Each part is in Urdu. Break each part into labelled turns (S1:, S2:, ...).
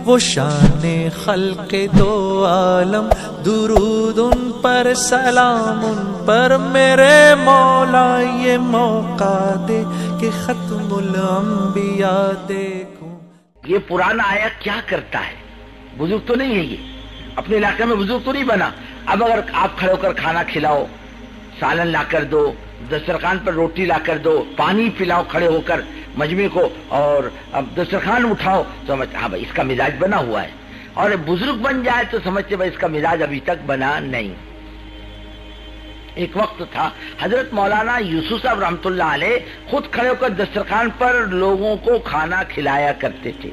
S1: وہ شان خلق دو عالم، درود ان پر سلام ان پر میرے مولا، یہ موقع دے کہ ختم الانبیاء دیکھوں۔
S2: یہ پرانا آیا کیا کرتا ہے؟ بزرگ تو نہیں ہے، یہ اپنے علاقے میں بزرگ تو نہیں بنا۔ اب اگر آپ کھڑے ہو کر کھانا کھلاؤ، سالن لا کر دو، دسترخوان پر روٹی لا کر دو، پانی پلاؤ کھڑے ہو کر مجمع کو، اور اب دسترخوان اٹھاؤ، تو سمجھ ہاں بھائی اس کا مزاج بنا ہوا ہے، اور بزرگ بن جائے تو سمجھتے بھائی اس کا مزاج ابھی تک بنا نہیں۔ ایک وقت تھا حضرت مولانا یوسف صاحب رحمۃ اللہ علیہ خود کھڑے ہو کر دسترخوان پر لوگوں کو کھانا کھلایا کرتے تھے،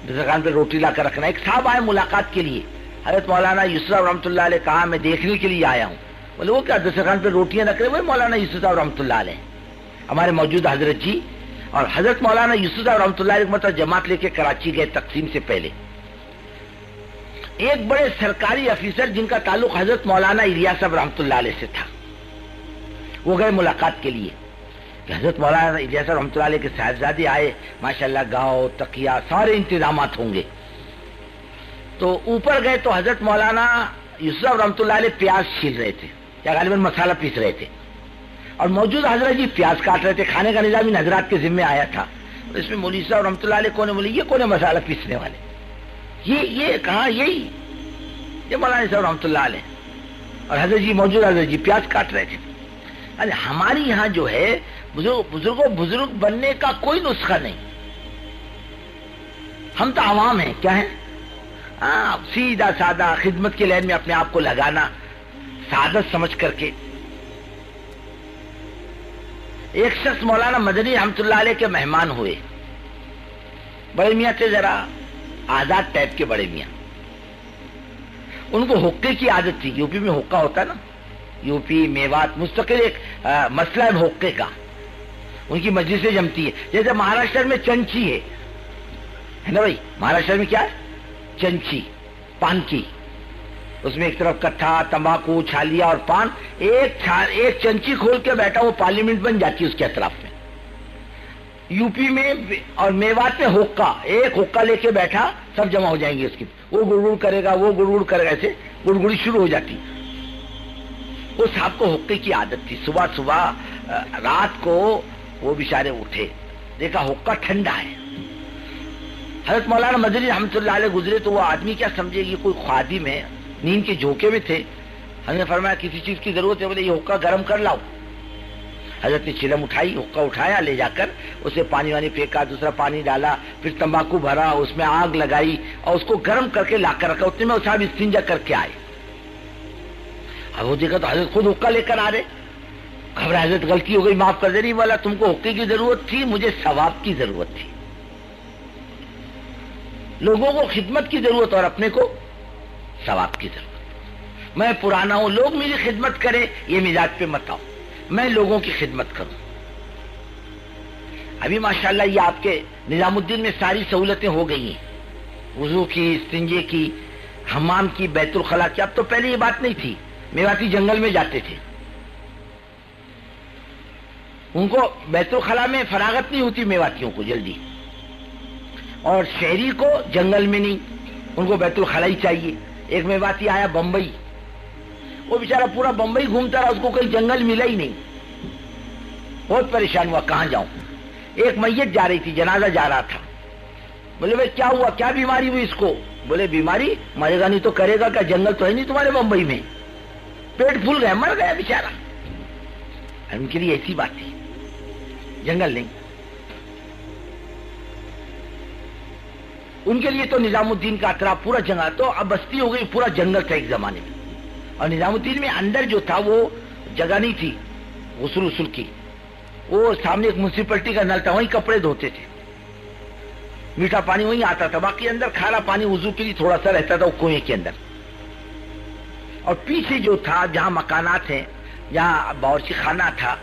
S2: دسترخوان پہ روٹی لا کر رکھنا۔ ایک صاحب آئے ملاقات کے لیے، حضرت مولانا یوسف صاحب رحمۃ اللہ علیہ کہا میں دیکھنے کے لیے آیا ہوں۔ بولے وہ کیا دسترخوان پہ روٹیاں رکھ رہے؟ وہ مولانا یوسف صاحب رحمۃ اللہ علیہ ہمارے موجود حضرت جی۔ اور حضرت مولانا یوسف صاحب رحمۃ اللہ علیہ ایک مرتبہ جماعت لے کے کراچی گئے تقسیم سے پہلے، ایک بڑے سرکاری افیسر جن کا تعلق حضرت مولانا الیاس صاحب رحمۃ اللہ علیہ سے تھا، وہ گئے ملاقات کے لیے کہ حضرت مولانا الیاس صاحب رحمۃ اللہ علیہ کے صاحبزادے آئے، ماشاءاللہ گاؤ تقیہ سارے انتظامات ہوں گے۔ تو اوپر گئے تو حضرت مولانا یوسف صاحب رحمۃ اللہ علیہ پیاز چھیل رہے تھے، یا غالباً مسالہ پیس رہے تھے، اور موجود حضرت جی پیاز کاٹ رہے تھے۔ کھانے کا نظام ان حضرات کے ذمہ آیا تھا۔ اس میں مولوی صاحب رحمۃ اللہ علیہ کون ہے؟ بولے یہ کون ہے مسالہ پیسنے والے؟ یہ کہاں؟ یہی یہ مولانا صاحب رحمۃ اللہ علیہ، اور حضرت جی موجود، حضرت جی پیاز کاٹ رہے تھے۔ ارے ہماری یہاں جو ہے بزرگ بننے کا کوئی نسخہ نہیں، ہم تو عوام ہیں، کیا ہیں؟ سیدھا سادہ خدمت کے لائن میں اپنے آپ کو لگانا، سعادت سمجھ کر کے۔ ایک شخص مولانا مدنی رحمۃ اللہ علیہ کے مہمان ہوئے، بڑے میاں تھے، ذرا آزاد ٹائپ کے بڑے میاں۔ ان کو حقے کی عادت تھی، یو پی میں حقہ ہوتا ہے نا، یو پی میوات مستقل ایک مسئلہ ہے حقے کا، ان کی مجلسیں جمتی ہے۔ جیسے مہاراشٹر میں چنچی ہے نا بھائی، مہاراشٹر میں کیا ہے؟ چنچی، پان کی، اس میں ایک طرف کٹھا، تمباکو، چھالیا اور پان، ایک چنچی کھول کے بیٹھا، وہ پارلیمنٹ بن جاتی ہے اس کے اطراف میں۔ یو پی میں اور میوات میں حقہ، ایک حقہ لے کے بیٹھا، سب جمع ہو جائیں گے اس کی، وہ گڑگڑ کرے گا، وہ گڑگڑ کرے گا، ایسے گڑگڑی شروع ہو جاتی۔ وہ صاحب کو حقے کی عادت تھی، صبح رات کو وہ بیچارے اٹھے، دیکھا حقہ ٹھنڈا ہے۔ حضرت مولانا مدنی رحمۃ اللہ علیہ گزرے تو وہ آدمی کیا سمجھے کہ کوئی خادم ہے، نیند کے جھونکے میں تھے۔ حضرت نے فرمایا کسی چیز کی ضرورت ہے؟ بولے یہ حقہ گرم کر لاؤ۔ حضرت نے چلم اٹھائی، حقہ اٹھایا، لے جا کر اسے پانی وانی پھینکا، دوسرا پانی ڈالا، پھر تمباکو بھرا، اس میں آگ لگائی اور اس کو گرم کر کے لا کر رکھا۔ اتنے میں وہ صاحب استنجا کر کے آئے، اب وہ دیکھا تو حضرت خود حقہ لے کر آ رہے۔ گھبرا، حضرت غلطی ہو گئی، معاف کر دے۔ نہیں والا، تم کو حقے کی ضرورت تھی، مجھے ثواب کی ضرورت تھی۔ لوگوں کو خدمت کی ضرورت اور اپنے کو ثواب کی ضرورت۔ میں پرانا ہوں، لوگ میری خدمت کرے، یہ مزاج پہ مت آؤ، میں لوگوں کی خدمت کروں۔ ابھی ماشاءاللہ یہ آپ کے نظام الدین میں ساری سہولتیں ہو گئی ہیں، وضو کی، استنجے کی، حمام کی، بیت الخلاء کی۔ اب تو پہلے یہ بات نہیں تھی، میواتی جنگل میں جاتے تھے، ان کو بیت الخلاء میں فراغت نہیں ہوتی میواتیوں کو جلدی، اور شہری کو جنگل میں نہیں، ان کو بیت الخلاء ہی چاہیے۔ ایک میواتی آیا بمبئی، وہ بیچارہ پورا بمبئی گھومتا رہا، اس کو کہیں جنگل ملا ہی نہیں، بہت پریشان ہوا کہاں جاؤں۔ ایک میت جا رہی تھی، جنازہ جا رہا تھا۔ بولے بھائی کیا ہوا، کیا بیماری ہوئی اس کو؟ بولے بیماری مرے گا نہیں تو کرے گا کیا، جنگل تو ہے نہیں تمہارے بمبئی میں، پیٹ پھول گیا، مر گیا بیچارہ۔ ان کے لیے ایسی بات تھی، جنگل نہیں۔ ان کے لیے تو نظام الدین کا اطراف پورا جنگل، تو اب بستی ہو گئی، پورا جنگل تھا ایک زمانے میں۔ اور نظام الدین میں اندر جو تھا وہ جگہ نہیں تھی غسل کی، وہ سامنے ایک میونسپلٹی کا نل تھا، وہیں کپڑے دھوتے تھے، میٹھا پانی وہیں آتا تھا، باقی اندر کھارا پانی وضو کے لیے تھوڑا سا رہتا تھا وہ کنویں کے اندر۔ اور پیچھے جو تھا جہاں مکانات ہیں، جہاں باورچی خانہ تھا،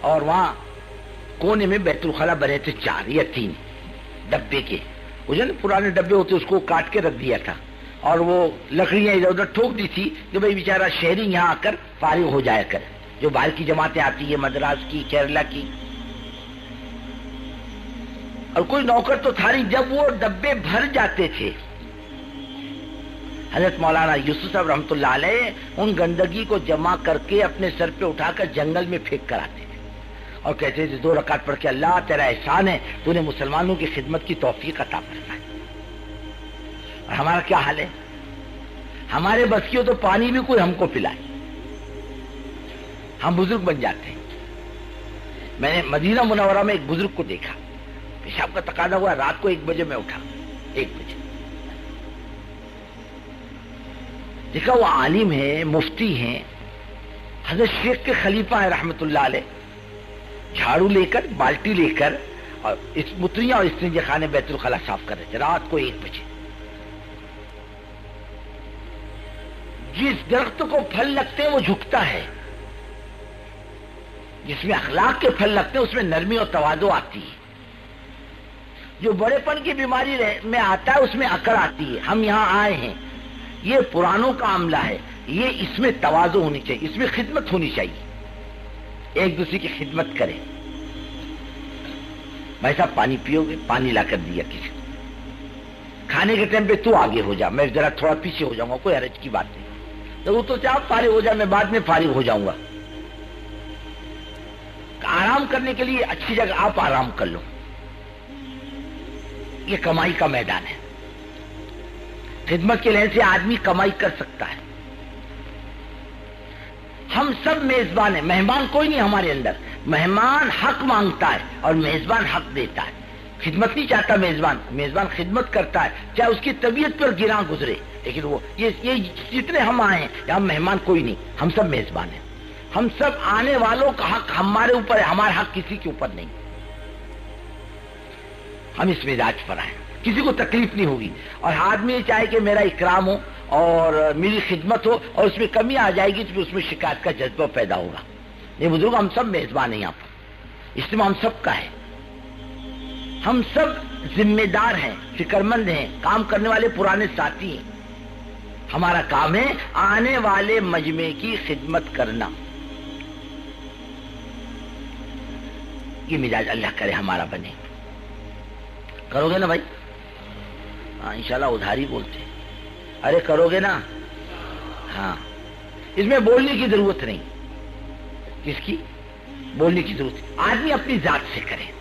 S2: اور وہاں کونے میں بیت الخلاء بنے تھے 4 یا 3 ڈبے کے، وہ جو پرانے ڈبے ہوتے اس کو کاٹ کے رکھ دیا تھا، اور وہ لکڑیاں ادھر ادھر ٹھوک دی تھی کہ بھائی بیچارہ شہری یہاں آ کر فارغ ہو جایا کر، جو باہر کی جماعتیں آتی ہیں، مدراس کی، کیرلا کی۔ اور کوئی نوکر تو تھا نہیں. جب وہ ڈبے بھر جاتے تھے حضرت مولانا یوسف صاحب رحمۃ اللہ علیہ ان گندگی کو جمع کر کے اپنے سر پہ اٹھا کر جنگل میں پھینک کر آتے تھے اور کہتے تھے 2 رکعت پڑھ کے اللہ تیرا احسان ہے, تو نے مسلمانوں کی خدمت کی توفیق عطا فرمائے. اور ہمارا کیا حال ہے؟ ہمارے بس کی ہو تو پانی بھی کوئی ہم کو پلائے, ہم بزرگ بن جاتے ہیں. میں نے مدینہ منورہ میں ایک بزرگ کو دیکھا, پیشاب کا تقاضا ہوا, رات کو 1 بجے میں اٹھا, 1 بجے دیکھا وہ عالم ہے, مفتی ہیں, حضرت شیخ کے خلیفہ ہیں رحمت اللہ علیہ, جھاڑو لے کر بالٹی لے کر اور اس متریاں اور استنجے خانے بیت الخلا صاف کر رہے تھے رات کو 1 بجے. جس درخت کو پھل لگتے ہیں وہ جھکتا ہے, جس میں اخلاق کے پھل لگتے ہیں اس میں نرمی اور تواضع آتی ہے. جو بڑے پن کی بیماری میں آتا ہے اس میں اکڑ آتی ہے. ہم یہاں آئے ہیں, یہ پرانوں کا عملہ ہے, یہ اس میں تواضع ہونی چاہیے, اس میں خدمت ہونی چاہیے, ایک دوسرے کی خدمت کریں. بھائی صاحب پانی پیو گے, پانی لا کر دیا کسی کو. کھانے کے ٹائم پہ تو آگے ہو جا, میں ذرا تھوڑا پیچھے ہو جاؤں گا, کوئی حرج کی بات نہیں. تو تو آپ فارغ ہو جا, میں بعد میں فارغ ہو جاؤں گا. آرام کرنے کے لیے اچھی جگہ آپ آرام کر لو, یہ کمائی کا میدان ہے. خدمت کے لحاظ سے آدمی کمائی کر سکتا ہے. ہم سب میزبان ہیں, مہمان کوئی نہیں ہمارے اندر. مہمان حق مانگتا ہے اور میزبان حق دیتا ہے. خدمت نہیں چاہتا میزبان, میزبان خدمت کرتا ہے چاہے اس کی طبیعت پر گراں گزرے. لیکن وہ یہ جتنے ہم آئے ہیں یہاں مہمان کوئی نہیں, ہم سب میزبان ہیں. ہم سب آنے والوں کا حق ہمارے اوپر ہے, ہمارا حق کسی کے اوپر نہیں. ہم اس مزاج پر آئے, کسی کو تکلیف نہیں ہوگی. اور آدمی چاہے کہ میرا اکرام ہو اور میری خدمت ہو اور اس میں کمی آ جائے گی تو اس میں شکایت کا جذبہ پیدا ہوگا. یہ بزرگ ہم سب میزبان ہیں یہاں پر, اجتماع ہم سب کا ہے. ہم سب ذمہ دار ہیں, فکر مند ہیں, کام کرنے والے پرانے ساتھی ہیں. ہمارا کام ہے آنے والے مجمع کی خدمت کرنا. یہ مزاج اللہ کرے ہمارا بنے. کرو گے نا بھائی؟ ہاں انشاءاللہ ادھاری بولتے. ارے کرو گے نا؟ ہاں. اس میں بولنے کی ضرورت نہیں. کس کی بولنے کی ضرورت؟ آدمی اپنی ذات سے کرے.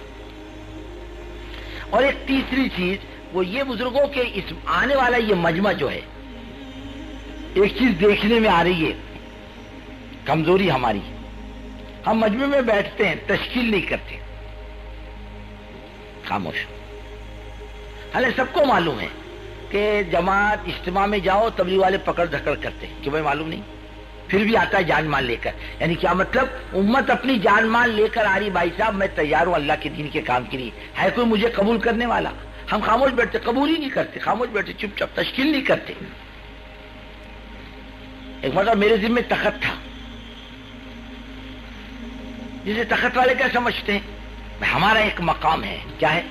S2: اور ایک تیسری چیز وہ یہ بزرگوں کے اس آنے والا یہ مجمع جو ہے, ایک چیز دیکھنے میں آ رہی ہے کمزوری ہماری. ہم مجمع میں بیٹھتے ہیں, تشکیل نہیں کرتے, خاموش. حالانکہ سب کو معلوم ہے کہ جماعت اجتماع میں جاؤ تبلیغ والے پکڑ دھکڑ کرتے ہیں, کہ بھائی معلوم نہیں, پھر بھی آتا ہے جان مال لے کر. یعنی کیا مطلب؟ امت اپنی جان مال لے کر آ رہی, بھائی صاحب میں تیار ہوں اللہ کے دین کے کام کے لیے, ہے کوئی مجھے قبول کرنے والا؟ ہم خاموش بیٹھتے, قبول ہی نہیں کرتے, خاموش بیٹھتے, چپ چاپ, تشکیل نہیں کرتے. ایک مرتبہ میرے ذمہ تخت تھا, جسے تخت والے کیا سمجھتے ہیں, ہمارا ایک مقام ہے, کیا ہے؟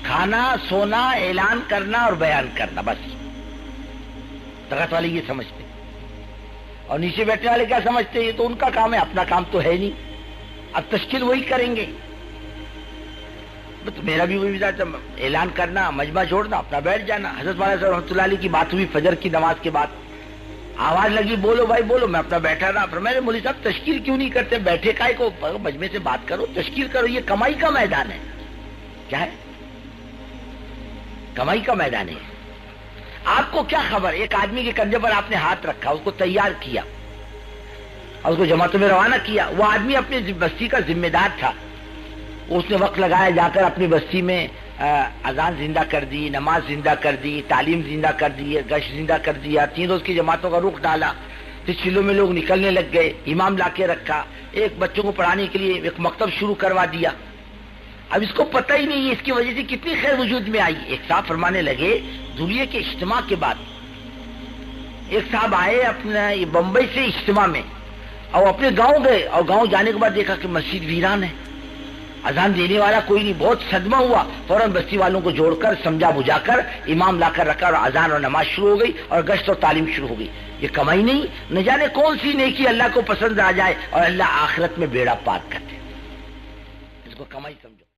S2: کھانا, سونا, اعلان کرنا اور بیان کرنا, بس. تخت والے یہ سمجھتے. اور نیچے بیٹھنے والے کیا سمجھتے ہیں؟ یہ تو ان کا کام ہے, اپنا کام تو ہے نہیں, اب تشکیل وہی کریں گے. تو میرا بھی وہی مزاج, اعلان کرنا, مجمع چھوڑنا, اپنا بیٹھ جانا. حضرت مولانا صاحب رحمۃ اللہ علیہ کی بات ہوئی فجر کی نماز کے بعد, آواز لگی بولو بھائی بولو, میں اپنا بیٹھا رہا. پر میرے مولوی صاحب تشکیل کیوں نہیں کرتے؟ بیٹھے کائے کو, مجمع سے بات کرو, تشکیل کرو. یہ کمائی کا میدان ہے. کیا ہے؟ کمائی کا میدان ہے. آپ کو کیا خبر, ایک آدمی کے کندھے پر آپ نے ہاتھ رکھا, اس کو تیار کیا اور اس کو جماعتوں میں روانہ کیا. وہ آدمی اپنی بستی کا ذمہ دار تھا. اس نے وقت لگایا, جا کر اپنی بستی میں اذان زندہ کر دی, نماز زندہ کر دی, تعلیم زندہ کر دی, گشت زندہ کر دیا, 3 روز کی جماعتوں کا رخ ڈالا. پھر چلوں میں لوگ نکلنے لگ گئے, امام لا کے رکھا, ایک بچوں کو پڑھانے کے لیے ایک مکتب شروع کروا دیا. اب اس کو پتہ ہی نہیں ہے اس کی وجہ سے کتنی خیر وجود میں آئی. ایک صاحب فرمانے لگے دھلیے کے اجتماع کے بعد, ایک صاحب آئے اپنا بمبئی سے اجتماع میں, اور اپنے گاؤں گئے, اور گاؤں جانے کے بعد دیکھا کہ مسجد ویران ہے, اذان دینے والا کوئی نہیں. بہت صدمہ ہوا, فوراً بستی والوں کو جوڑ کر سمجھا بجھا کر امام لا کر رکھا, اور اذان اور نماز شروع ہو گئی, اور گشت اور تعلیم شروع ہو گئی. یہ کمائی نہیں, نہ جانے کون سی نیکی اللہ کو پسند آ جائے اور اللہ آخرت میں بیڑا پار کر دے. اس کو کمائی سمجھ.